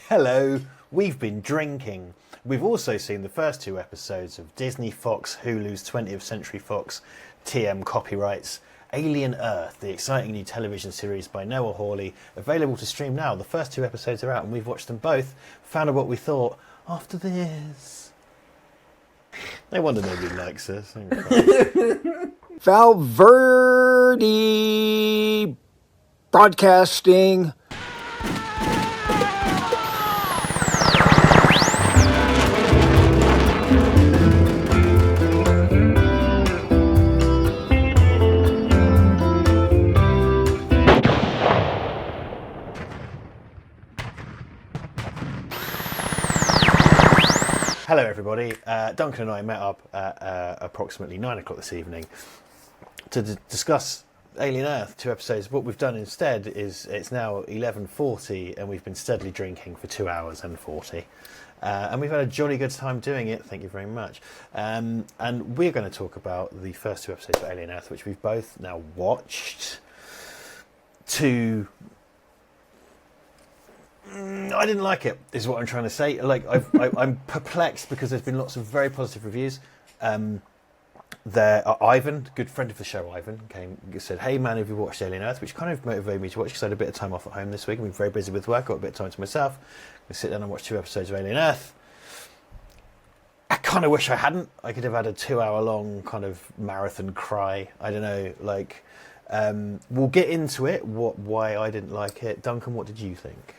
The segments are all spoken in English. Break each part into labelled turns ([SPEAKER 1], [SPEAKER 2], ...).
[SPEAKER 1] Hello, we've been drinking. We've also seen the first two episodes of Disney Fox, Hulu's 20th Century Fox TM copyrights, Alien Earth, the exciting new television series by Noah Hawley, available to stream now. The first two episodes are out and we've watched them both, found out what we thought after this. No wonder nobody likes us.
[SPEAKER 2] Val Verde broadcasting.
[SPEAKER 1] Hello everybody, Duncan and I met up at approximately 9 o'clock this evening to discuss Alien Earth, two episodes. What we've done instead is it's now 11:40 and we've been steadily drinking for 2 hours and 40. And we've had a jolly good time doing it, thank you very much. And we're going to talk about the first two episodes of Alien Earth, which we've both now watched. I didn't like it, is what I'm trying to say. I'm perplexed because there's been lots of very positive reviews. Ivan, good friend of the show, Ivan, said, "Hey man, have you watched Alien Earth?" Which kind of motivated me to watch because I had a bit of time off at home this week. I've been very busy with work, got a bit of time to myself. I sit down and watch 2 episodes of Alien Earth. I kind of wish I hadn't. I could have had a 2-hour-long kind of marathon cry. I don't know, we'll get into it, why I didn't like it. Duncan, what did you think?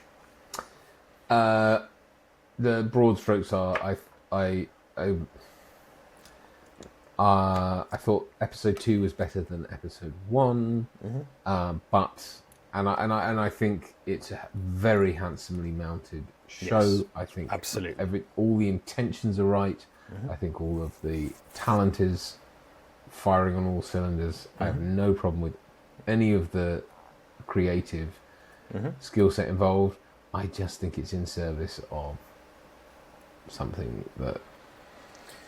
[SPEAKER 3] The broad strokes are I thought episode 2 was better than episode 1, but I think it's a very handsomely mounted show. Yes, I think
[SPEAKER 1] absolutely
[SPEAKER 3] all the intentions are right. I think all of the talent is firing on all cylinders. I have no problem with any of the creative skill set involved. I just think it's in service of something that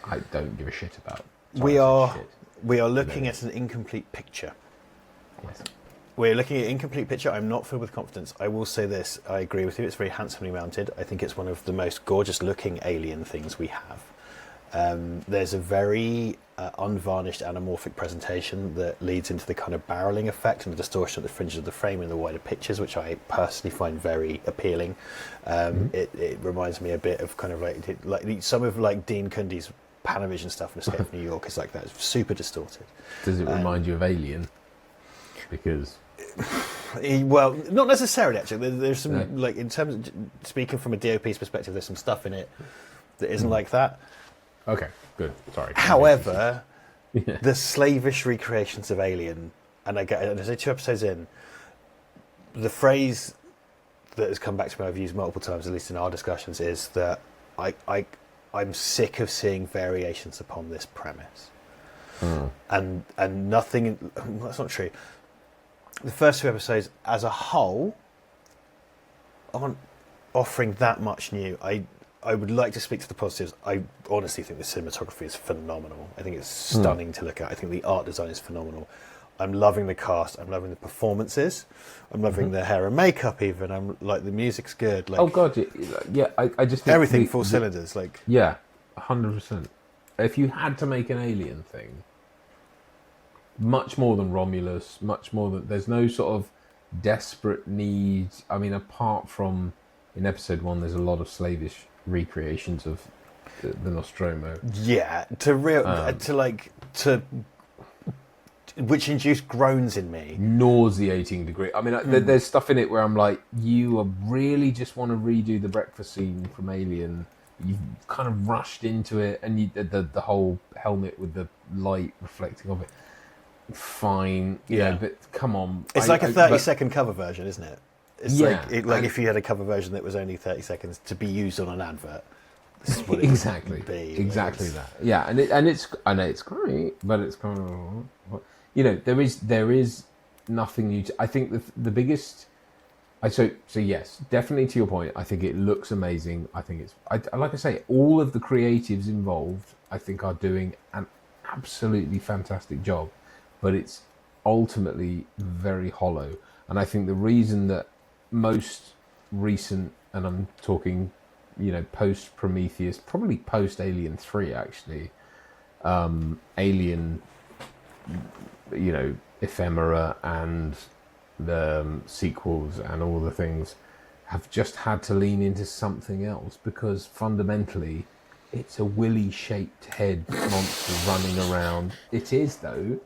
[SPEAKER 3] I don't give a shit about.
[SPEAKER 1] We are looking at an incomplete picture.
[SPEAKER 3] Yes.
[SPEAKER 1] We're looking at an incomplete picture. I'm not filled with confidence. I will say this. I agree with you. It's very handsomely mounted. I think it's one of the most gorgeous looking alien things we have. There's a very unvarnished anamorphic presentation that leads into the kind of barreling effect and the distortion at the fringes of the frame in the wider pictures, which I personally find very appealing. It reminds me a bit of kind of like some of like Dean Cundy's Panavision stuff in Escape from New York is like that. It's super distorted.
[SPEAKER 3] Does it remind you of Alien? Because
[SPEAKER 1] well, not necessarily actually. There's some like in terms of speaking from a DOP's perspective, there's some stuff in it that isn't like that.
[SPEAKER 3] Okay, good. Sorry.
[SPEAKER 1] However, the slavish recreations of Alien, and as I 2 episodes in, the phrase that has come back to me, I've used multiple times, at least in our discussions, is that I'm sick of seeing variations upon this premise. And nothing, that's not true. The first 2 episodes as a whole aren't offering that much new. I would like to speak to the positives. I honestly think the cinematography is phenomenal. I think it's stunning to look at. I think the art design is phenomenal. I'm loving the cast. I'm loving the performances. I'm loving the hair and makeup even. I'm like, the music's good. Like,
[SPEAKER 3] oh God, yeah. I just think
[SPEAKER 1] everything full cylinders. Like,
[SPEAKER 3] yeah, 100%. If you had to make an alien thing, much more than Romulus, much more than, there's no sort of desperate need. I mean, apart from in episode 1, there's a lot of slavish recreations of the Nostromo.
[SPEAKER 1] Yeah, which induced groans in me.
[SPEAKER 3] Nauseating degree. I mean, there's stuff in it where I'm like, you really just want to redo the breakfast scene from Alien. You've kind of rushed into it, and the whole helmet with the light reflecting off it. Fine, yeah, but come on.
[SPEAKER 1] It's like a 30-second cover version, isn't it? It's like if you had a cover version that was only 30 seconds to be used on an advert. This is what it
[SPEAKER 3] exactly
[SPEAKER 1] would be.
[SPEAKER 3] Exactly that. Yeah, and it's I know it's great, but it's kind of, there is nothing new. I think the biggest. So yes, definitely to your point. I think it looks amazing. I think like I say, all of the creatives involved, I think, are doing an absolutely fantastic job, but it's ultimately very hollow. And I think the reason that most recent and I'm talking, post Prometheus, probably post Alien 3 actually. Alien, ephemera and the sequels and all the things have just had to lean into something else, because fundamentally it's a willy shaped head monster running around. It is, though,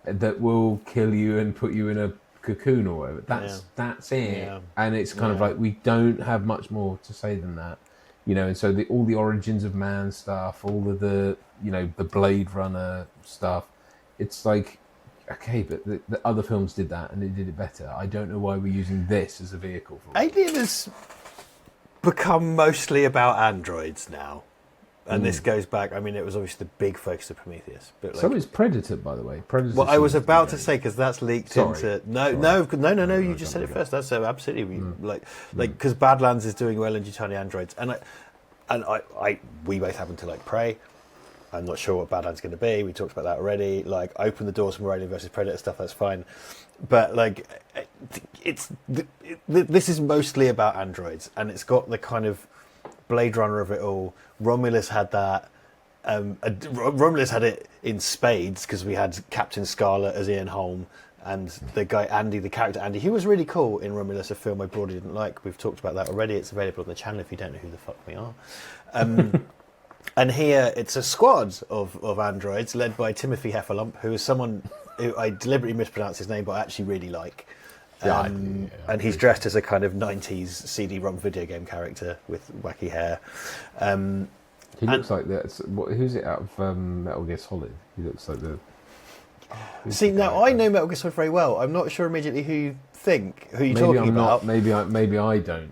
[SPEAKER 3] that will kill you and put you in a cocoon or whatever. That's it. Yeah. And it's kind of like, we don't have much more to say than that. And so all the origins of man stuff, all of the Blade Runner stuff, it's like, okay, but the other films did that and they did it better. I don't know why we're using this as a vehicle for it.
[SPEAKER 1] Alien has become mostly about androids now. And this goes back, I mean, it was obviously the big focus of Prometheus. But
[SPEAKER 3] so is Predator, by the way. Predator.
[SPEAKER 1] Well, I was about to say, because that's leaked into... No, you just said it first. That's absolutely... Because Badlands is doing well in tiny androids. And we both happen to like Prey. I'm not sure what Badlands going to be. We talked about that already. Like, open the doors from Alien versus Predator stuff, that's fine. But, like, this is mostly about androids. And it's got the kind of Blade Runner of it all. Romulus had that. Romulus had it in spades, because we had Captain Scarlet as Ian Holm, and the guy Andy, the character Andy, he was really cool in Romulus, a film I broadly didn't like. We've talked about that already. It's available on the channel if you don't know who the fuck we are. And here it's a squad of androids led by Timothy Heffalump, who is someone who I deliberately mispronounced his name, but I actually really like. And he's dressed as a kind of 90s CD-ROM video game character with wacky hair.
[SPEAKER 3] He looks like that. Who's it out of Metal Gear Solid? He looks like the...
[SPEAKER 1] See, now I know Metal Gear Solid very well. I'm not sure immediately who you're
[SPEAKER 3] maybe
[SPEAKER 1] talking
[SPEAKER 3] I'm
[SPEAKER 1] about.
[SPEAKER 3] Not, maybe I don't.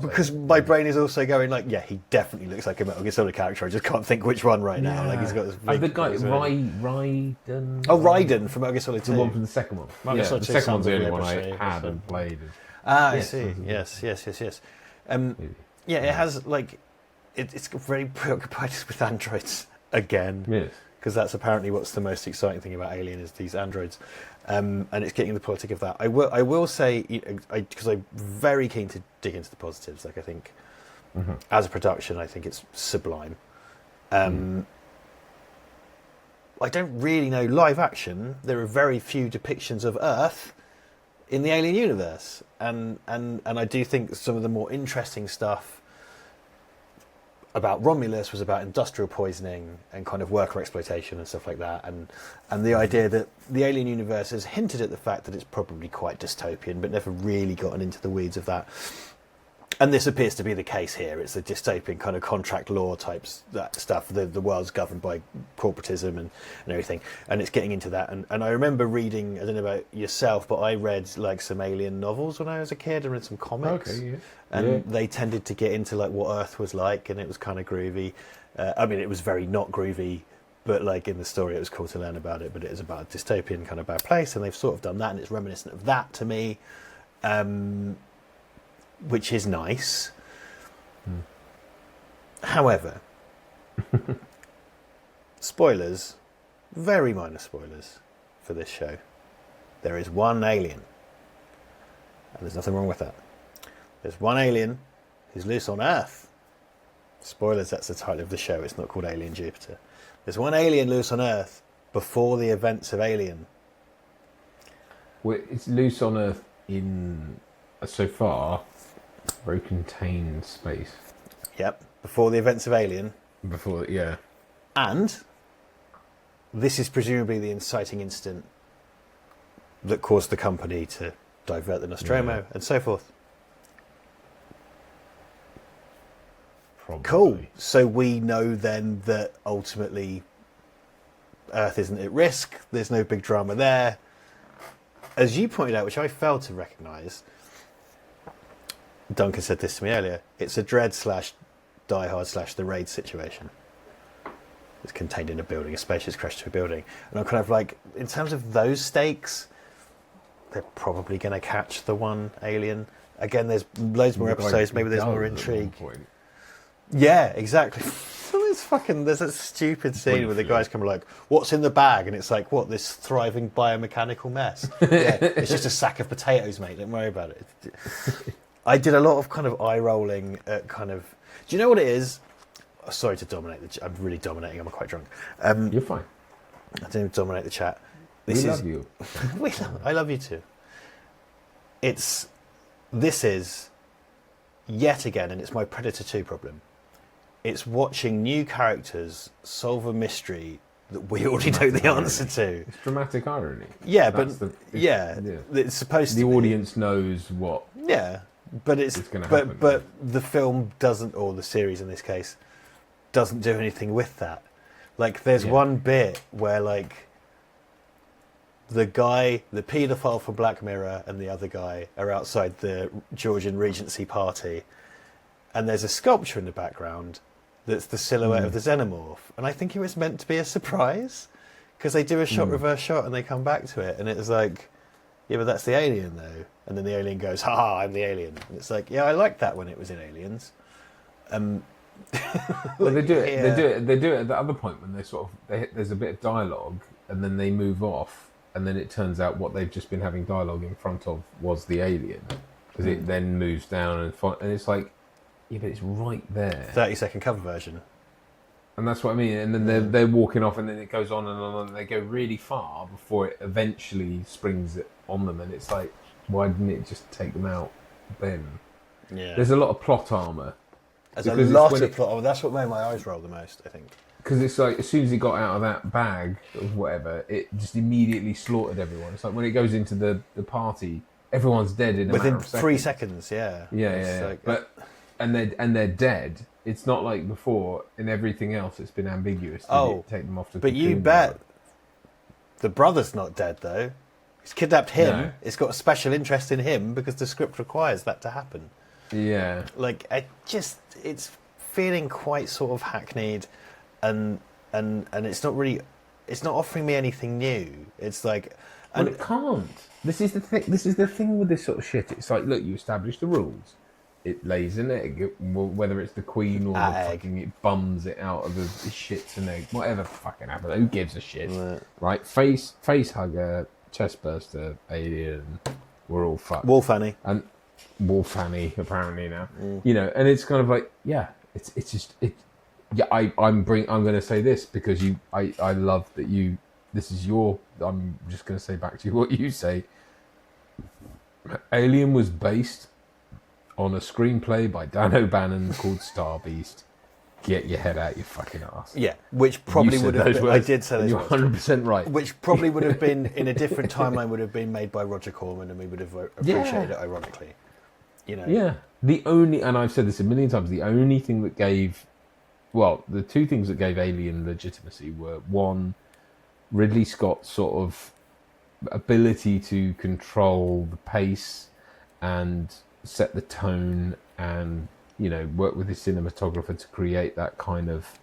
[SPEAKER 1] Because my brain is also going like, yeah, he definitely looks like a Metal Gear Solid character. I just can't think which one right now. Like, he's got this big...
[SPEAKER 3] the guy, Raiden...
[SPEAKER 1] Oh, Raiden from Metal Gear Solid 2.
[SPEAKER 3] The one from the second one. The second one's the only one I had and played.
[SPEAKER 1] I see. Yes. It has, like... It's very preoccupied with androids again.
[SPEAKER 3] Yes.
[SPEAKER 1] Because that's apparently what's the most exciting thing about Alien, is these androids. And it's getting the politic of that. I will say, because I'm very keen to dig into the positives. Like, I think, as a production, I think it's sublime. I don't really know live action. There are very few depictions of Earth in the Alien universe, and I do think some of the more interesting stuff about Romulus was about industrial poisoning and kind of worker exploitation and stuff like that, and the idea that the Alien universe has hinted at the fact that it's probably quite dystopian, but never really gotten into the weeds of that. And this appears to be the case here. It's a dystopian kind of contract law types that stuff. The world's governed by corporatism and everything, and it's getting into that. And I remember reading, I don't know about yourself, but I read like some Alien novels when I was a kid. I read some comics, they tended to get into like what Earth was like, and it was kind of groovy. I mean, it was very not groovy, but like in the story, it was cool to learn about it. But it is about a dystopian kind of bad place, and they've sort of done that, and it's reminiscent of that to me. Which is nice. However, spoilers, very minor spoilers for this show. There is one alien, and there's nothing wrong with that. There's one alien who's loose on Earth. Spoilers, that's the title of the show. It's not called Alien Jupiter. There's one alien loose on Earth before the events of Alien.
[SPEAKER 3] Well, it's loose on Earth in, so far, very contained space.
[SPEAKER 1] Yep, before the events of Alien.
[SPEAKER 3] Yeah.
[SPEAKER 1] And this is presumably the inciting incident that caused the company to divert the Nostromo and so forth.
[SPEAKER 3] Probably.
[SPEAKER 1] Cool. So we know then that ultimately Earth isn't at risk. There's no big drama there. As you pointed out, which I failed to recognise, Duncan said this to me earlier, it's a Dread / Die Hard / The Raid situation. It's contained in a building, a spaceship's crashed to a building. And I'm kind of like, in terms of those stakes, they're probably going to catch the one alien. Again, there's loads more episodes, maybe there's more intrigue. Yeah, exactly. There's that stupid scene where the guys come like, what's in the bag? And it's like, what, this thriving biomechanical mess? Yeah, it's just a sack of potatoes, mate. Don't worry about it. I did a lot of kind of eye rolling at kind of. Do you know what it is? Oh, sorry to dominate I'm really dominating. I'm quite drunk.
[SPEAKER 3] You're fine.
[SPEAKER 1] I didn't dominate the chat.
[SPEAKER 3] We love you.
[SPEAKER 1] I love you too. This is yet again, and it's my Predator 2 problem. It's watching new characters solve a mystery that we already know the answer to.
[SPEAKER 3] It's dramatic irony.
[SPEAKER 1] Yeah, it's supposed to.
[SPEAKER 3] The audience knows what.
[SPEAKER 1] Yeah, but it's
[SPEAKER 3] going to happen.
[SPEAKER 1] But the film doesn't, or the series in this case, doesn't do anything with that. Like, there's one bit where like the guy, the paedophile from Black Mirror, and the other guy are outside the Georgian Regency party, and there's a sculpture in the background that's the silhouette of the xenomorph, and I think it was meant to be a surprise because they do a shot reverse shot and they come back to it, and it's like, yeah, but that's the alien though, and then the alien goes, ha, I'm the alien, and it's like, yeah, I liked that when it was in Aliens.
[SPEAKER 3] Well, they do it. Yeah. They do it at the other point when there's a bit of dialogue, and then they move off, and then it turns out what they've just been having dialogue in front of was the alien, because it then moves down and it's like, yeah, but it's right there.
[SPEAKER 1] 30-second cover version.
[SPEAKER 3] And that's what I mean. And then they're walking off, and then it goes on and on, and they go really far before it eventually springs it on them. And it's like, why didn't it just take them out then?
[SPEAKER 1] Yeah.
[SPEAKER 3] There's a lot of plot armor.
[SPEAKER 1] There's a lot of plot armor. That's what made my eyes roll the most, I think.
[SPEAKER 3] Because it's like, as soon as it got out of that bag of whatever, it just immediately slaughtered everyone. It's like when it goes into the party, everyone's dead in
[SPEAKER 1] within
[SPEAKER 3] a matter of
[SPEAKER 1] 3 seconds. Yeah.
[SPEAKER 3] Yeah. Like, but and they're dead. It's not like before in everything else. It's been ambiguous. Take them off to.
[SPEAKER 1] But you bet the brother's not dead though. He's kidnapped him. No. It's got a special interest in him because the script requires that to happen.
[SPEAKER 3] Yeah.
[SPEAKER 1] Like it's feeling quite sort of hackneyed, and it's not really, it's not offering me anything new. It's like,
[SPEAKER 3] well, it can't. This is the thing. This is the thing with this sort of shit. It's like, look, you establish the rules. It lays an egg, whether it's the queen or it bums it out of the shits an egg, whatever fucking happens. Who gives a shit, right? Face hugger, chest burster, alien. We're all fucked.
[SPEAKER 1] Wolf Annie
[SPEAKER 3] and Wolf Annie apparently now. You know, and it's kind of like, yeah, it's just it. Yeah, I'm going to say this because I love that you. This is your. I'm just going to say back to you what you say. Alien was based on a screenplay by Dan O'Bannon called Star Beast. Get your head out your fucking ass.
[SPEAKER 1] Yeah, which probably would have been... I did say those
[SPEAKER 3] words. You're 100% right.
[SPEAKER 1] Which probably would have been, in a different timeline, would have been made by Roger Corman, and we would have appreciated it, ironically. You know?
[SPEAKER 3] Yeah. The only... And I've said this a million times, the only thing that gave... Well, the two things that gave Alien legitimacy were, one, Ridley Scott's sort of ability to control the pace and set the tone and, you know, work with his cinematographer to create that kind of...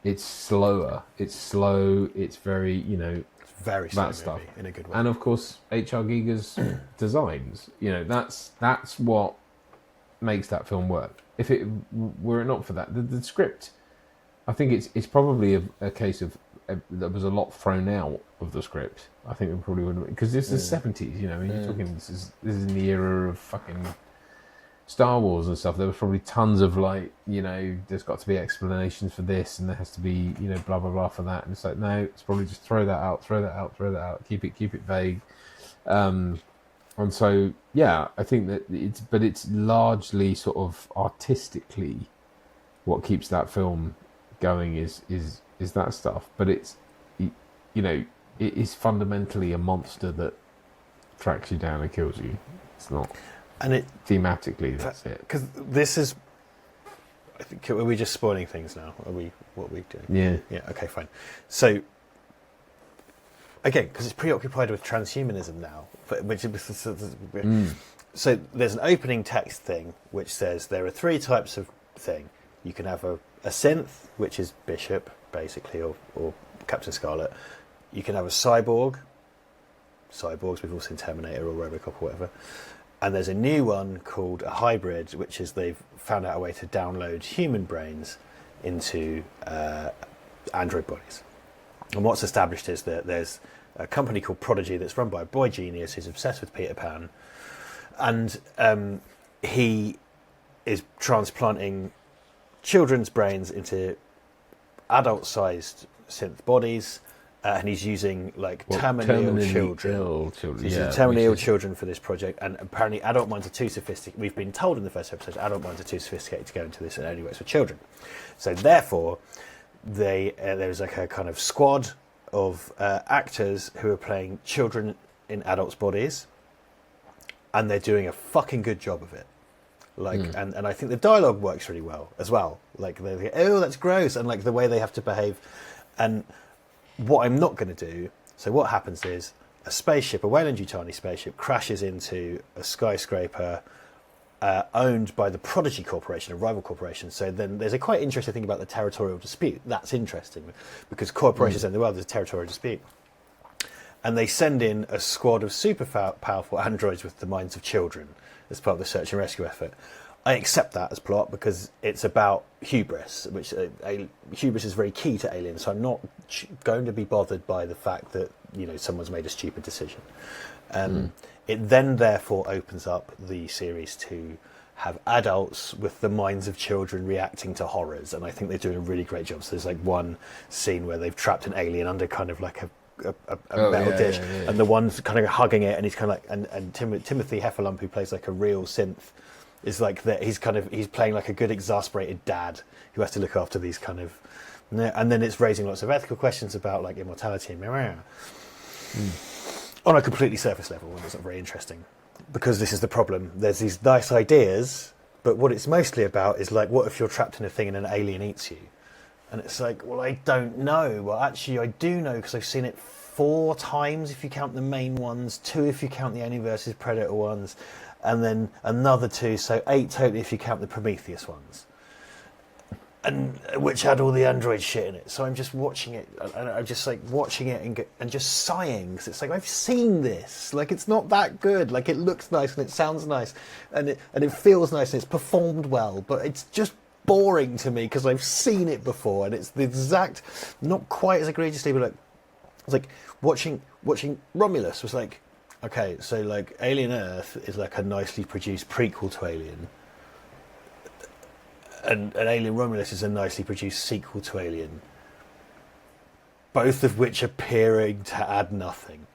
[SPEAKER 3] It's slower. It's slow. It's very, you know...
[SPEAKER 1] It's very slow stuff. In a good way.
[SPEAKER 3] And, of course, H.R. Giger's designs. You know, that's what makes that film work. If it were it not for that, the script, I think it's probably a case of there was a lot thrown out of the script. I think it probably wouldn't, because this is the 70s, you know. You're talking, this is in the era of fucking Star Wars and stuff. There was probably tons of, like, you know, there's got to be explanations for this, and there has to be, you know, blah blah blah for that. And it's like, no, it's probably just throw that out. Keep it vague. And so, yeah, I think that it's largely sort of artistically what keeps that film going is that stuff. But it's, you know, it is fundamentally a monster that tracks you down and kills you. It's not, and it thematically that's it.
[SPEAKER 1] Because this is, I think, are we just spoiling things now? What are we doing? Yeah. Okay, fine. So. Again, because it's preoccupied with transhumanism now, so there's an opening text thing which says there are 3 types of thing. You can have a synth, which is Bishop, basically, or Captain Scarlet. You can have a cyborgs, we've all seen Terminator or Robocop or whatever. And there's a new one called a hybrid, which is they've found out a way to download human brains into android bodies. And what's established is that there's a company called Prodigy that's run by a boy genius who's obsessed with Peter Pan. And he is transplanting children's brains into adult-sized synth bodies, and he's using terminally ill children. He's using terminally ill children for this project, and apparently adult minds are too sophisticated. We've been told in the first episode adult minds are too sophisticated to go into this, and it only works for children. So therefore, there's like a kind of squad of actors who are playing children in adults' bodies, and they're doing a fucking good job of it. And I think the dialogue works really well as well. Like they go, oh, that's gross, and like the way they have to behave. And what I'm not going to do. So what happens is a spaceship, a Weyland-Yutani spaceship, crashes into a skyscraper owned by the Prodigy Corporation, a rival corporation. So then there's a quite interesting thing about the territorial dispute. That's interesting because corporations in the world, there's a territorial dispute. And they send in a squad of super powerful androids with the minds of children as part of the search and rescue effort. I accept that as plot because it's about hubris, which hubris is very key to Alien. So I'm not going to be bothered by the fact that someone's made a stupid decision. It then therefore opens up the series to have adults with the minds of children reacting to horrors, and I think they're doing a really great job. So there's like one scene where they've trapped an alien under kind of like a metal dish, and the one's kind of hugging it, and he's kind of like, and Timothy Heffalump, who plays like a real synth, is like that. He's playing like a good exasperated dad who has to look after these kind of, and then it's raising lots of ethical questions about like immortality and on a completely surface level, and it's not very interesting because this is the problem. There's these nice ideas, but what it's mostly about is like, what if you're trapped in a thing and an alien eats you? And it's like, well, I don't know. Well, actually, I do know because I've seen it 4 times if you count the main ones, 2 if you count the Alien versus Predator ones, and then another 2, so 8 totally if you count the Prometheus ones, and which had all the android shit in it. So I'm just watching it, and I'm just like watching it and just sighing because it's like, I've seen this. Like, it's not that good. Like, it looks nice and it sounds nice, and it feels nice and it's performed well, but it's just boring to me because I've seen it before, and it's the exact, not quite as egregiously, but like, it's like watching Romulus was like, okay, so like Alien Earth is like a nicely produced prequel to Alien, and Alien Romulus is a nicely produced sequel to Alien, both of which appearing to add nothing.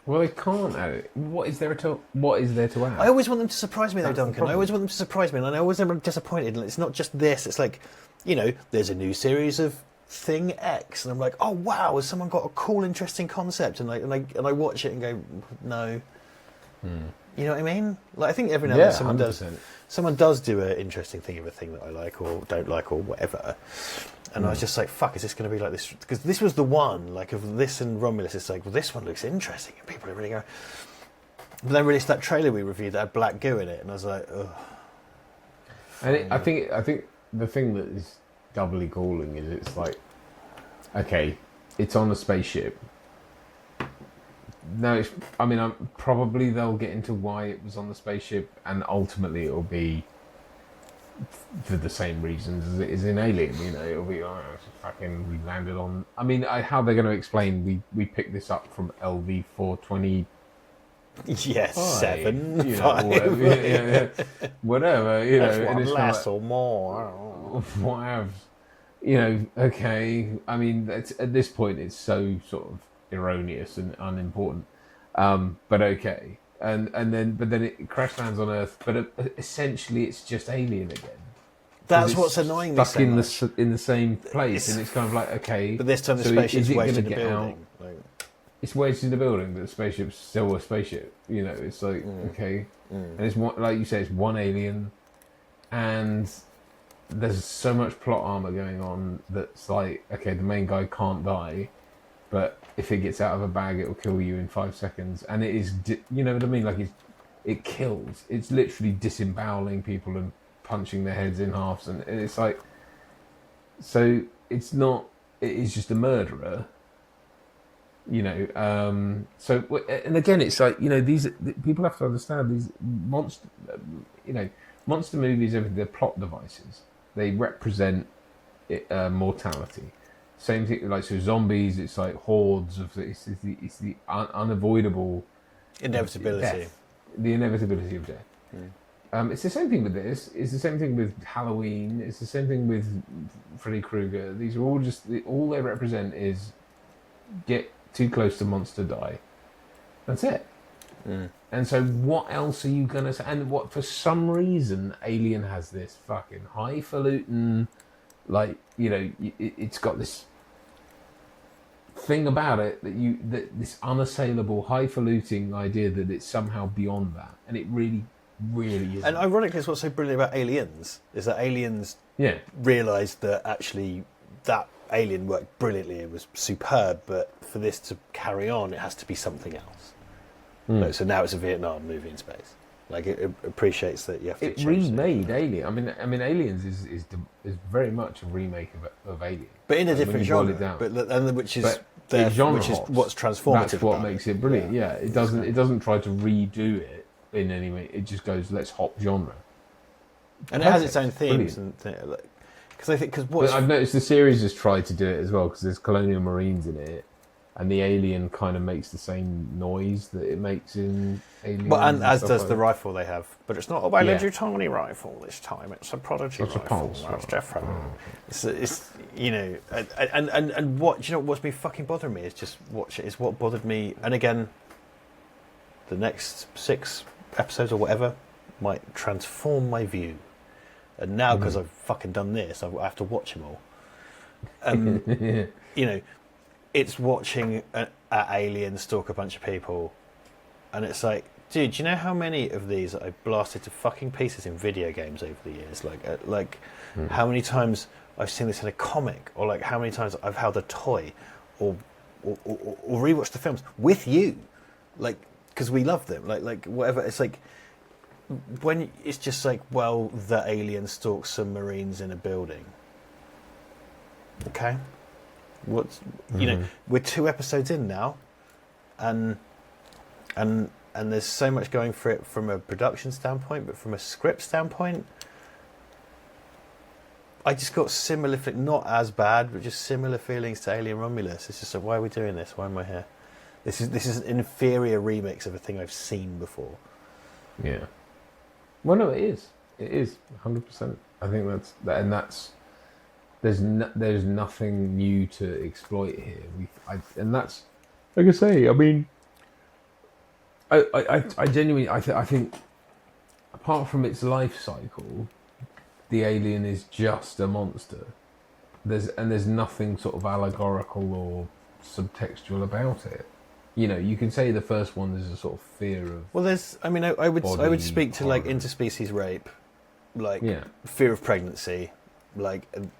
[SPEAKER 3] Well, they can't add it. What is there to add?
[SPEAKER 1] I always want them to surprise me, though, Duncan. I always want them to surprise me, and I always am disappointed. And it's not just this. It's like, there's a new series of Thing X, and I'm like, oh wow, has someone got a cool, interesting concept? And I watch it and go, no. You know what I mean? Like, I think every now and then someone does do an interesting thing of a thing that I like or don't like or whatever. And I was just like, fuck, is this going to be like this? Because this was the one, like, of this and Romulus, it's like, well, this one looks interesting. And people are really going... But they released that trailer we reviewed that had black goo in it, and I was like, ugh.
[SPEAKER 3] And I think the thing that is doubly galling is it's like, okay, it's on a spaceship. No, probably they'll get into why it was on the spaceship, and ultimately it'll be for the same reasons as it is in Alien. It'll be, it's fucking, we landed on. How they're going to explain we picked this up from LV 420.
[SPEAKER 1] Yes, 7, 5.
[SPEAKER 3] Whatever.
[SPEAKER 1] That's one less or more.
[SPEAKER 3] Whatever. Okay. At this point, it's so sort of erroneous and unimportant. But okay. And then it crash lands on Earth, but essentially it's just Alien again.
[SPEAKER 1] That's what's annoying me so much.
[SPEAKER 3] Stuck in the same place, and it's kind of like, okay.
[SPEAKER 1] But this time the spaceship's wedged in the building.
[SPEAKER 3] It's wedged in the building, but the spaceship's still a spaceship. It's like, okay. And it's one, like you say, it's one alien, and there's so much plot armor going on that's like, okay, the main guy can't die, but if it gets out of a bag, it'll kill you in 5 seconds. And it is, you know what I mean? Like, it kills. It's literally disemboweling people and punching their heads in halves. And it's like, so it's not, it is just a murderer. So, and again, it's like, these people have to understand these monster movies, they're plot devices. They represent mortality. Same thing, like, so zombies, it's like hordes of, it's the unavoidable
[SPEAKER 1] inevitability.
[SPEAKER 3] Death, the inevitability of death. It's the same thing with this. It's the same thing with Halloween. It's the same thing with Freddy Krueger. These are all just all they represent is get too close to monster, die. That's it. And so, what else are you gonna say? And what, for some reason, Alien has this fucking highfalutin, like, you know, it's got this thing about it that this unassailable, highfalutin idea that it's somehow beyond that, and it really isn't.
[SPEAKER 1] And ironically, it's what's so brilliant about Aliens is that Aliens realised that actually that alien worked brilliantly. It was superb, but for this to carry on, it has to be something else. Like, so now it's a Vietnam movie in space. Like, it appreciates that you have to.
[SPEAKER 3] It remade Alien. I mean, Aliens is very much a remake of Alien,
[SPEAKER 1] but in a different genre. Which is what's transformative.
[SPEAKER 3] That's what makes it brilliant. Yeah, it doesn't try to redo it in any way. It just goes, let's hop genre.
[SPEAKER 1] And it has its own themes, because
[SPEAKER 3] I've noticed the series has tried to do it as well, because there's colonial marines in it, and the alien kind of makes the same noise that it makes in Alien.
[SPEAKER 1] Well, and as does the rifle they have, but it's not a Weyland-Yutani rifle this time. It's a Prodigy rifle. That's different. It's you know, and what you know what's been fucking bothering me is just what bothered me. And again, the next 6 episodes or whatever might transform my view. And now, because I've fucking done this, I have to watch them all. You know, it's watching an alien stalk a bunch of people, and it's like, dude, do you know how many of these I blasted to fucking pieces in video games over the years? Like, how many times I've seen this in a comic, or like how many times I've held a toy, or rewatched the films with you, like, because we love them, like whatever. It's like, when it's just like, well, the alien stalks some Marines in a building. Okay, you know, we're 2 episodes in now, and there's so much going for it from a production standpoint, but from a script standpoint, I just got similar, not as bad, but just similar feelings to Alien Romulus. It's just like, why are we doing this? Why am I here? This is an inferior remix of a thing I've seen before.
[SPEAKER 3] Yeah. Well, no, it is. It is 100%. I think that's there's nothing new to exploit here. And that's, like I say. I mean, I genuinely I think apart from its life cycle, the alien is just a monster. There's nothing sort of allegorical or subtextual about it. You know, you can say the first one is a sort of fear of. Well,
[SPEAKER 1] there's. I mean, I would speak to like interspecies rape, like fear of pregnancy, like, and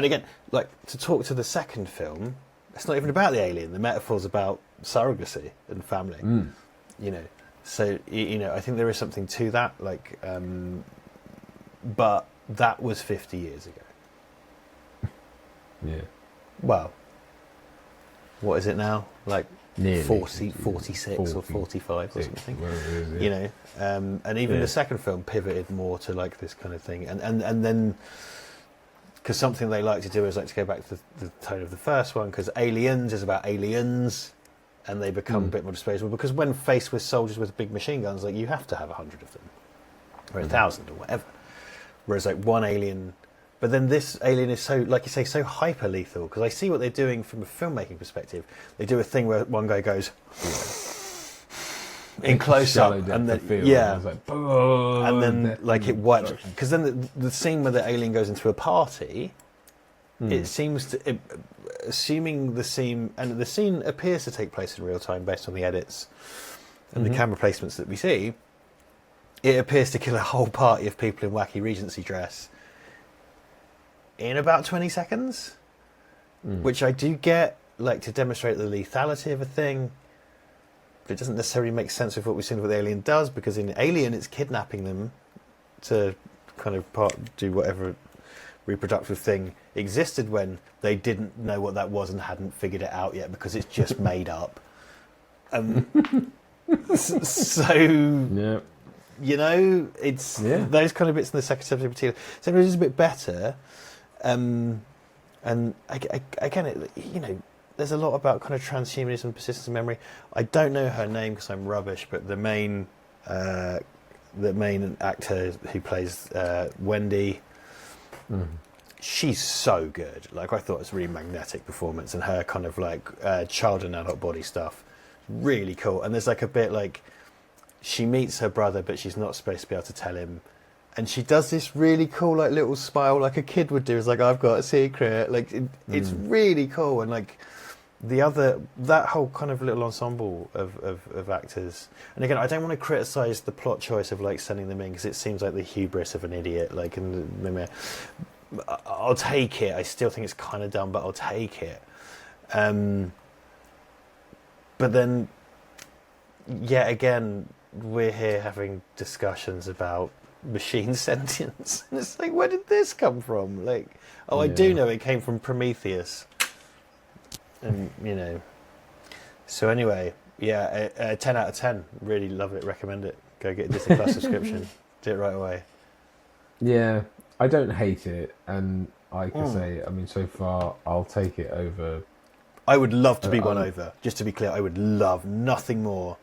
[SPEAKER 1] again, like, to talk to the second film, it's not even about the alien. The metaphor's about surrogacy and family. You know, so you know, I think there is something to that. Like, but that was 50 years ago.
[SPEAKER 3] Yeah.
[SPEAKER 1] Well, what is it now? Like.
[SPEAKER 3] Nearly
[SPEAKER 1] 46 or 45 or something, you know, and even the second film pivoted more to like this kind of thing, and then because something they like to do is like to go back to the tone of the first one, because Aliens is about aliens, and they become a bit more disposable, because when faced with soldiers with big machine guns, like, you have to have 100 of them or 1,000 or whatever, whereas like one alien. But then this alien is so, like you say, so hyper lethal, because I see what they're doing from a filmmaking perspective. They do a thing where one guy goes in close up, and then and then like it wipes. Because then the scene where the alien goes into a party, it seems to, assuming the scene, and the scene appears to take place in real time based on the edits and the camera placements that we see. It appears to kill a whole party of people in wacky Regency dress in about 20 seconds, which I do get, like, to demonstrate the lethality of a thing, but it doesn't necessarily make sense with what we've seen what the alien does, because in Alien it's kidnapping them to kind of do whatever reproductive thing existed when they didn't know what that was and hadn't figured it out yet, because it's just made up. So you know, it's those kind of bits in the second episode material. So it is a bit better. And again, you know, there's a lot about kind of transhumanism, persistence of memory. I don't know her name because I'm rubbish, but the main the main actor who plays Wendy. She's so good. Like, I thought it was a really magnetic performance, and her kind of like child and adult body stuff, really cool. And there's like a bit like she meets her brother, but she's not supposed to be able to tell him. And she does this really cool, like, little smile, like a kid would do. It's like, I've got a secret. Like, it's really cool. And like that whole kind of little ensemble of actors. And again, I don't want to criticise the plot choice of like sending them in, because it seems like the hubris of an idiot. Like, I'll take it. I still think it's kind of dumb, but I'll take it. But then, yet again, we're here having discussions about machine sentience. And it's like, where did this come from? Like, I do know it came from Prometheus. And, So anyway, 10 out of 10. Really love it. Recommend it. Go get a Disney Plus subscription. Do it right away.
[SPEAKER 3] Yeah, I don't hate it, and I can say, I mean, so far, I'll take it over.
[SPEAKER 1] I would love to be won over. Just to be clear, I would love nothing more,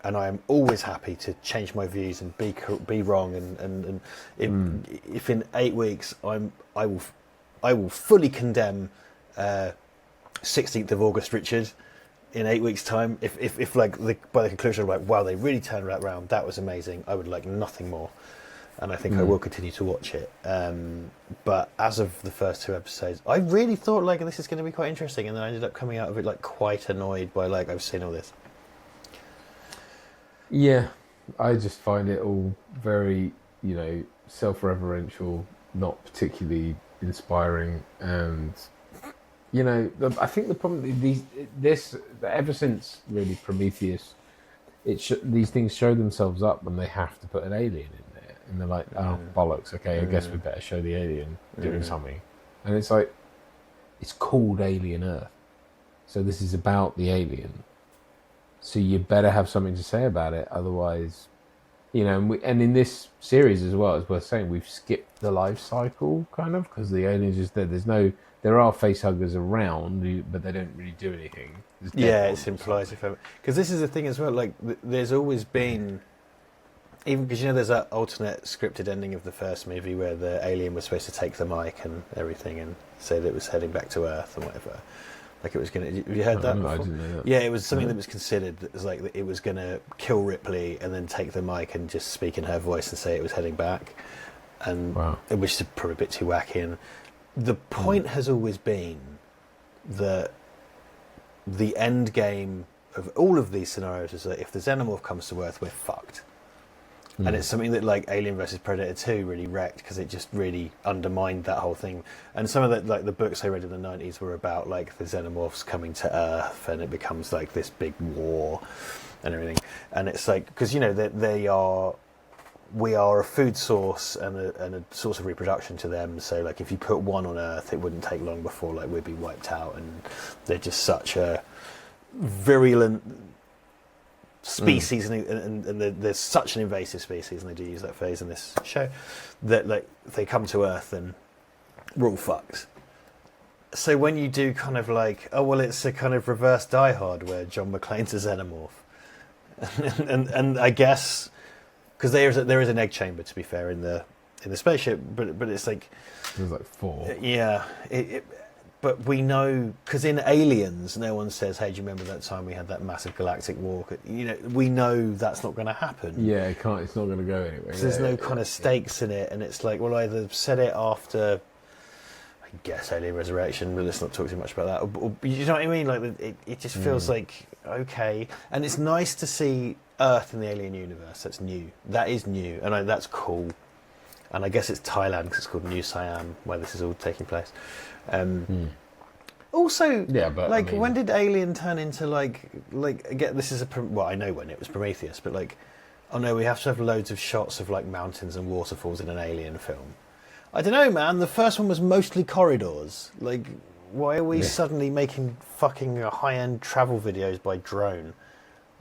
[SPEAKER 1] and I am always happy to change my views and be wrong. And if in 8 weeks I will fully condemn 16th of August, Richard. In 8 weeks' time, if like by the conclusion of like, wow, they really turned that round, that was amazing. I would like nothing more. And I think I will continue to watch it. But as of the first 2 episodes, I really thought like this is going to be quite interesting, and then I ended up coming out of it like quite annoyed by like, I've seen all this.
[SPEAKER 3] Yeah, I just find it all very, self-referential, not particularly inspiring, and I think the problem ever since really Prometheus, these things show themselves up when they have to put an alien in. And they're like, oh, bollocks, okay, I guess we better show the alien doing something. And it's like, it's called Alien Earth. So this is about the alien. So you better have something to say about it. Otherwise, and in this series as well, it's worth saying, we've skipped the life cycle, kind of, because the alien's just there. There are facehuggers around, but they don't really do anything.
[SPEAKER 1] It's implied. Because this is the thing as well, like, there's always been... Even because there's that alternate scripted ending of the first movie where the alien was supposed to take the mic and everything and say that it was heading back to Earth and whatever. Like, it was going to... Have you heard that before?
[SPEAKER 3] I didn't know that.
[SPEAKER 1] Yeah, it was something that was considered. That was like, it was going to kill Ripley and then take the mic and just speak in her voice and say it was heading back. And which is probably a bit too wacky. And the point has always been that the end game of all of these scenarios is that if the xenomorph comes to Earth, we're fucked. And it's something that like Alien vs Predator 2 really wrecked, because it just really undermined that whole thing. And some of the like the books I read in the 90s were about like the xenomorphs coming to Earth, and it becomes like this big war and everything. And it's like, because we are a food source and a source of reproduction to them. So like, if you put one on Earth, it wouldn't take long before like we'd be wiped out. And they're just such a virulent species, and there's such an invasive species, and they do use that phrase in this show, that like they come to Earth and we're all fucked. So when you do kind of like, oh well, it's a kind of reverse Die Hard where John McClane's a xenomorph, and I guess because there is an egg chamber, to be fair, in the spaceship, but it's like
[SPEAKER 3] there's like 4.
[SPEAKER 1] Yeah, but we know, because in Aliens, no one says, hey, do you remember that time we had that massive galactic war? We know that's not going to happen.
[SPEAKER 3] Yeah, it's not going to go anywhere.
[SPEAKER 1] There's no kind of stakes in it, and it's like, well, either set it after, I guess, Alien Resurrection, but let's not talk too much about that. Or, you know what I mean? Like, it just feels like, okay. And it's nice to see Earth in the Alien universe. That's new. That is new, and that's cool. And I guess it's Thailand, because it's called New Siam, where this is all taking place. Also,
[SPEAKER 3] but
[SPEAKER 1] like, I mean, when did Alien turn into like again? This is I know when it was Prometheus, but like, oh no, we have to have loads of shots of like mountains and waterfalls in an Alien film. I don't know, man. The first one was mostly corridors. Like, why are we suddenly making fucking high-end travel videos by drone?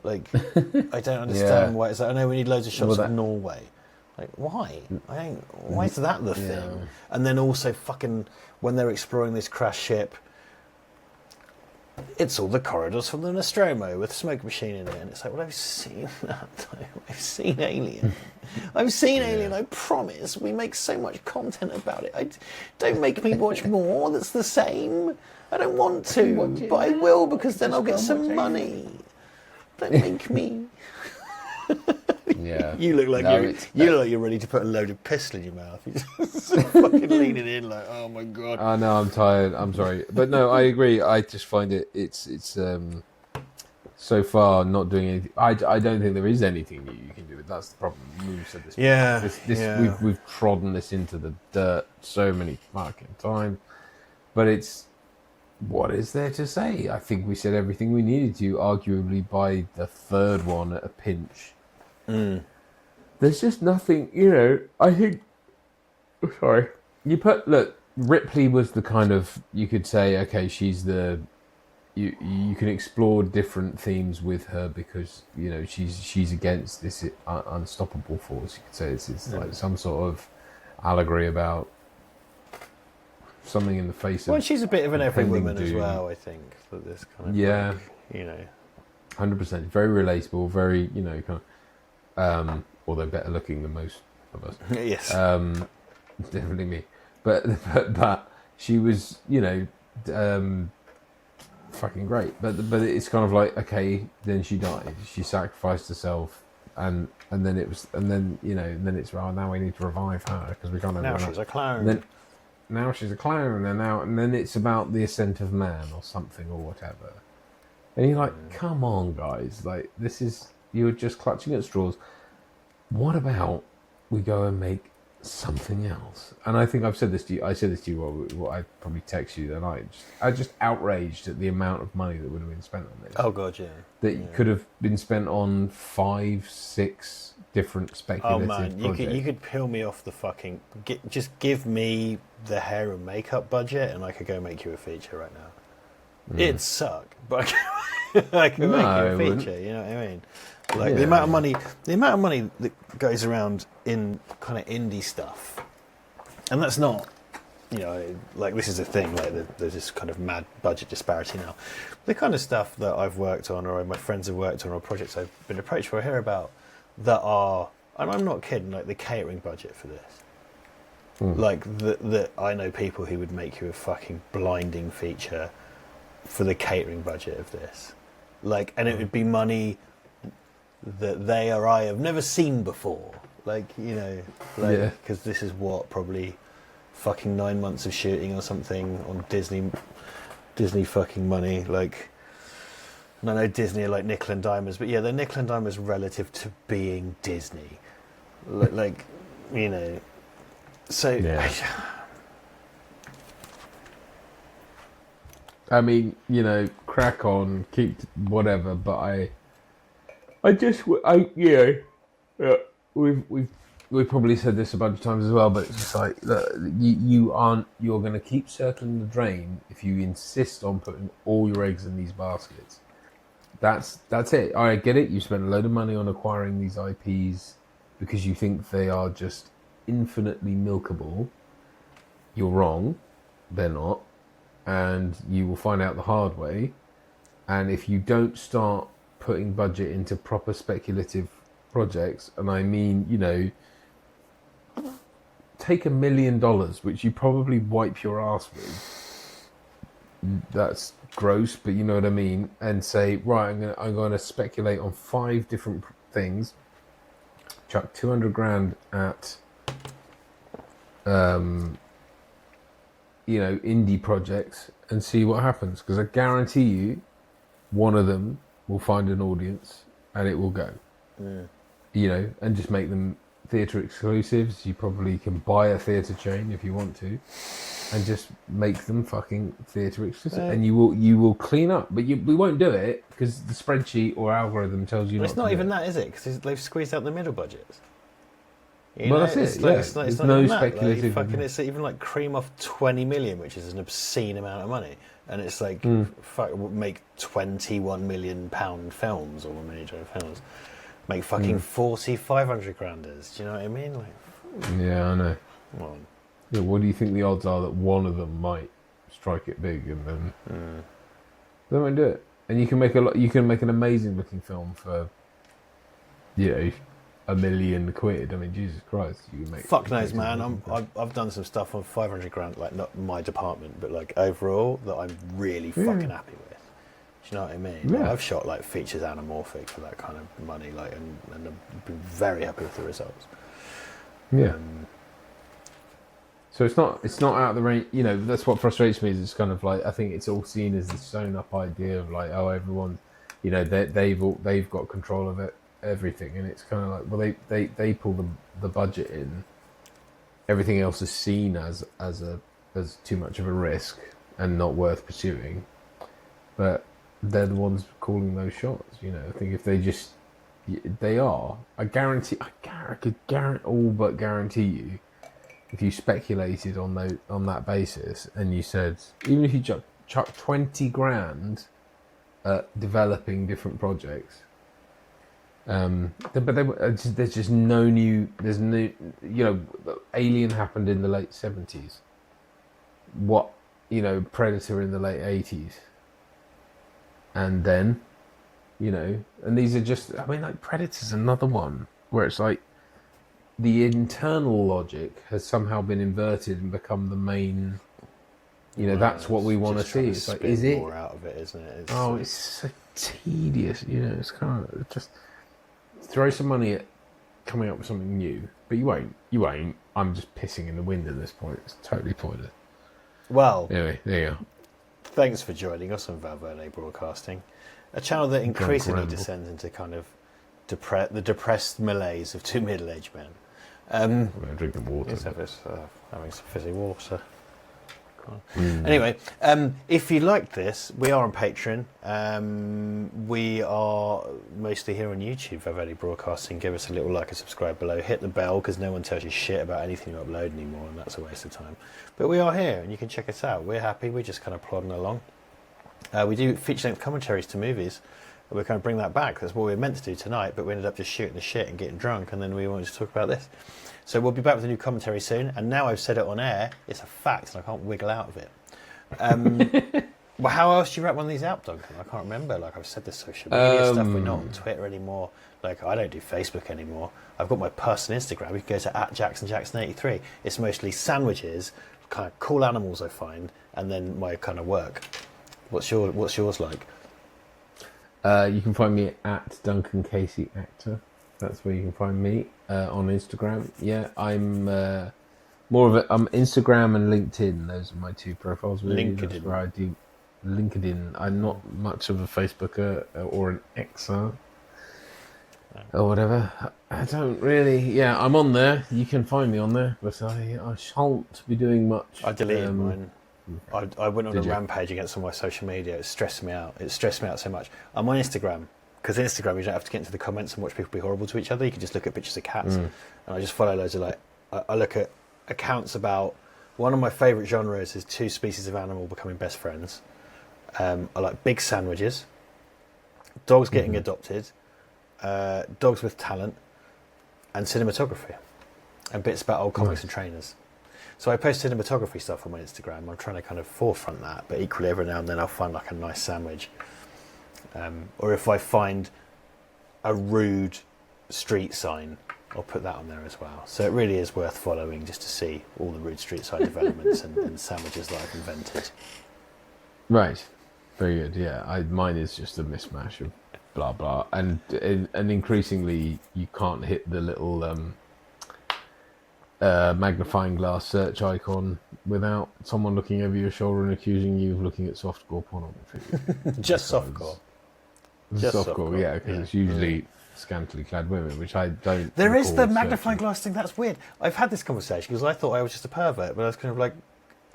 [SPEAKER 1] Like, I don't understand why it's like, I know we need loads of shots of Norway. Like, why? Why is that the thing? And then also fucking when they're exploring this crash ship, it's all the corridors from the Nostromo with a smoke machine in it, and it's like, well, I've seen that. I've seen Alien. I've seen Alien. I promise. We make so much content about it. Don't make me watch more. That's the same. I don't want to, but I will because then I'll get some money. Don't make me.
[SPEAKER 3] Yeah.
[SPEAKER 1] You look like you're ready to put a loaded pistol in your mouth. You're just fucking leaning in like, oh my god.
[SPEAKER 3] I know, I'm tired. I'm sorry, but no, I agree. I just find it's so far not doing anything. I don't think there is anything new you can do. That's the problem. We've said this.
[SPEAKER 1] Yeah.
[SPEAKER 3] We've trodden this into the dirt so many fucking times, but it's. What is there to say? I think we said everything we needed to, arguably by the third one at a pinch. There's just nothing, I think... Sorry. Look, Ripley was the kind of... You could say, okay, she's the... You can explore different themes with her because, she's against this unstoppable force. You could say it's like some sort of allegory about... something in the face of...
[SPEAKER 1] Well, she's a bit of an every woman as well, I think. That this kind of...
[SPEAKER 3] Yeah.
[SPEAKER 1] 100%.
[SPEAKER 3] Very relatable, very, kind of... although better looking than most of us.
[SPEAKER 1] Yes.
[SPEAKER 3] Definitely me. But she was, fucking great. But it's kind of like, okay, then she died. She sacrificed herself, and then it's, well, now we need to revive her because we can't have
[SPEAKER 1] now
[SPEAKER 3] her.
[SPEAKER 1] She's a clown.
[SPEAKER 3] Now she's a clown, and then it's about the ascent of man or something or whatever. And you're like, come on, guys, like you're just clutching at straws. What about we go and make something else? And I think I've said this to you. I said this to you. Well, I probably text you that night. I just outraged at the amount of money that would have been spent on this.
[SPEAKER 1] Oh god, yeah.
[SPEAKER 3] That could have been spent on 5, 6 different speculative projects.
[SPEAKER 1] You could peel me off the fucking... just give me the hair and makeup budget and I could go make you a feature right now. It'd suck, but I could make you a feature, you know what I mean? Like the amount of money that goes around in kind of indie stuff. And that's not, like this is a thing, like there's this kind of mad budget disparity now. The kind of stuff that I've worked on or my friends have worked on or projects I've been approached for or hear about that are, and I'm not kidding, like the catering budget for this. Like that I know people who would make you a fucking blinding feature for the catering budget of this. Like, and it would be money that they or I have never seen before. Like, because this is probably fucking 9 months of shooting or something on Disney fucking money. Like, and I know Disney are like nickel and dimers, but yeah, they're nickel and dimers relative to being Disney. Like, so...
[SPEAKER 3] Yeah. I mean, crack on, keep whatever, but we've probably said this a bunch of times as well, but it's just like, look, you're going to keep circling the drain if you insist on putting all your eggs in these baskets. That's it. I get it. You spend a load of money on acquiring these IPs because you think they are just infinitely milkable. You're wrong. They're not. And you will find out the hard way. And if you don't start putting budget into proper speculative projects, and I mean, take $1 million, which you probably wipe your ass with. That's gross, but you know what I mean. And say, right, I'm going to speculate on 5 different things. Chuck 200 grand at, indie projects and see what happens. Because I guarantee you, one of them will find an audience and it will go. Yeah. And just make them theatre exclusives. You probably can buy a theatre chain if you want to, and just make them fucking theatre exclusive. And you will clean up, but we won't do it because the spreadsheet or algorithm tells you.
[SPEAKER 1] It's not even that, is it? Because they've squeezed out the middle budgets.
[SPEAKER 3] That's it. It's not no speculative.
[SPEAKER 1] It's even like cream off 20 million, which is an obscene amount of money, and it's like make 21 million pound films or $1 million films. Make fucking 500 granders. Do you know what I mean? Like,
[SPEAKER 3] yeah, I know.
[SPEAKER 1] Well,
[SPEAKER 3] yeah, what do you think the odds are that one of them might strike it big and then? They won't do it, and you can make a lot. You can make an amazing looking film for, £1 million. I mean, Jesus Christ, you can make.
[SPEAKER 1] Fuck knows, man. I've done some stuff on 500 grand, like not my department, but like overall that I'm really fucking happy with. Do you know what I mean?
[SPEAKER 3] Yeah.
[SPEAKER 1] Like, I've shot like features anamorphic for that kind of money, like, and I've been very happy with the results.
[SPEAKER 3] Yeah. So it's not out of the range. That's what frustrates me. Is it's kind of like I think it's all seen as this sewn up idea of like, oh, everyone, they've got control of it, everything, and it's kind of like, well, they pull the budget in. Everything else is seen as too much of a risk and not worth pursuing, but they're the ones calling those shots. I think if they are, I could all but guarantee you. If you speculated on that basis and you said, even if you chuck 20 grand at developing different projects, there's just no new. There's no, Alien happened in the late 70s. Predator in the late 80s, and then, and these are just. I mean, like Predator's another one where it's like. The internal logic has somehow been inverted and become the main. That's what we want to see. It's like, is it
[SPEAKER 1] more out of it, isn't it?
[SPEAKER 3] It's so tedious. It's kind of just throw some money at coming up with something new, but you won't. I'm just pissing in the wind at this point. It's totally pointless.
[SPEAKER 1] Well,
[SPEAKER 3] anyway, there you go.
[SPEAKER 1] Thanks for joining us on Verde Broadcasting, a channel that increasingly descends into kind of the depressed malaise of two middle-aged men.
[SPEAKER 3] I'm drinking water.
[SPEAKER 1] Having some fizzy water. Anyway, if you liked this, we are on Patreon. We are mostly here on YouTube, Verde Broadcasting. Give us a little like and subscribe below. Hit the bell, because no one tells you shit about anything you upload anymore, and that's a waste of time. But we are here, and you can check us out. We're happy. We're just kind of plodding along. We do feature-length commentaries to movies. We're kind of bring that back. That's what we were meant to do tonight, but we ended up just shooting the shit and getting drunk, and then we wanted to talk about this. So we'll be back with a new commentary soon, and now I've said it on air, it's a fact, and I can't wiggle out of it. Well, how else do you wrap one of these out, Duncan? I can't remember. Like, I've said this social media stuff. We're not on Twitter anymore. Like, I don't do Facebook anymore. I've got my personal Instagram. You can go to @JacksonJackson83. It's mostly sandwiches, kind of cool animals I find, and then my kind of work. What's yours like?
[SPEAKER 3] You can find me at Duncan Casey Actor. That's where you can find me on Instagram. Yeah, I'm more of I'm Instagram and LinkedIn. Those are my two profiles. Really.
[SPEAKER 1] LinkedIn.
[SPEAKER 3] That's where I do LinkedIn. I'm not much of a Facebooker or an Xer or whatever. I don't really. Yeah, I'm on there. You can find me on there, but I shan't be doing much.
[SPEAKER 1] I deleted mine. I went on a rampage against all my social media. It stressed me out. It stressed me out so much. I'm on Instagram, because Instagram you don't have to get into the comments and watch people be horrible to each other. You can just look at pictures of cats. And I just follow loads of I look at accounts about, one of my favourite genres is two species of animal becoming best friends. I like big sandwiches, dogs getting adopted, dogs with talent, and cinematography, and bits about old comics and trainers. So I post cinematography stuff on my Instagram. I'm trying to kind of forefront that, but equally every now and then I'll find like a nice sandwich. Or if I find a rude street sign, I'll put that on there as well. So it really is worth following just to see all the rude street sign developments and sandwiches that I've invented.
[SPEAKER 3] Right. Very good. Yeah, mine is just a mismatch of blah blah, and increasingly you can't hit the little magnifying glass search icon without someone looking over your shoulder and accusing you of looking at softcore pornography.
[SPEAKER 1] Just softcore.
[SPEAKER 3] Just softcore, yeah, because it's usually scantily clad women, which I don't.
[SPEAKER 1] There is the magnifying glass thing. That's weird. I've had this conversation because I thought I was just a pervert, but I was kind of like,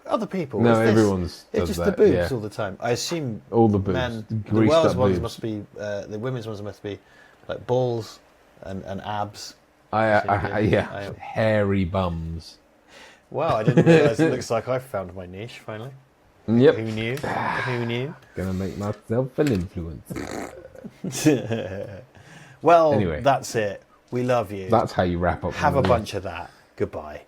[SPEAKER 1] other people.
[SPEAKER 3] No, everyone's
[SPEAKER 1] it's
[SPEAKER 3] does
[SPEAKER 1] just
[SPEAKER 3] that,
[SPEAKER 1] the boobs all the time. I assume
[SPEAKER 3] all the boobs.
[SPEAKER 1] Men, the
[SPEAKER 3] Greased
[SPEAKER 1] Welsh
[SPEAKER 3] up
[SPEAKER 1] ones
[SPEAKER 3] boobs.
[SPEAKER 1] must be the women's ones must be like balls and abs.
[SPEAKER 3] Yeah, hairy bums.
[SPEAKER 1] Wow, I didn't realise. It looks like I found my niche finally.
[SPEAKER 3] Yep.
[SPEAKER 1] Who knew? Who knew?
[SPEAKER 3] Gonna make myself an influencer.
[SPEAKER 1] Well,
[SPEAKER 3] Anyway.
[SPEAKER 1] that's it. We love you.
[SPEAKER 3] That's how you wrap up.
[SPEAKER 1] Have a bunch of that. Goodbye.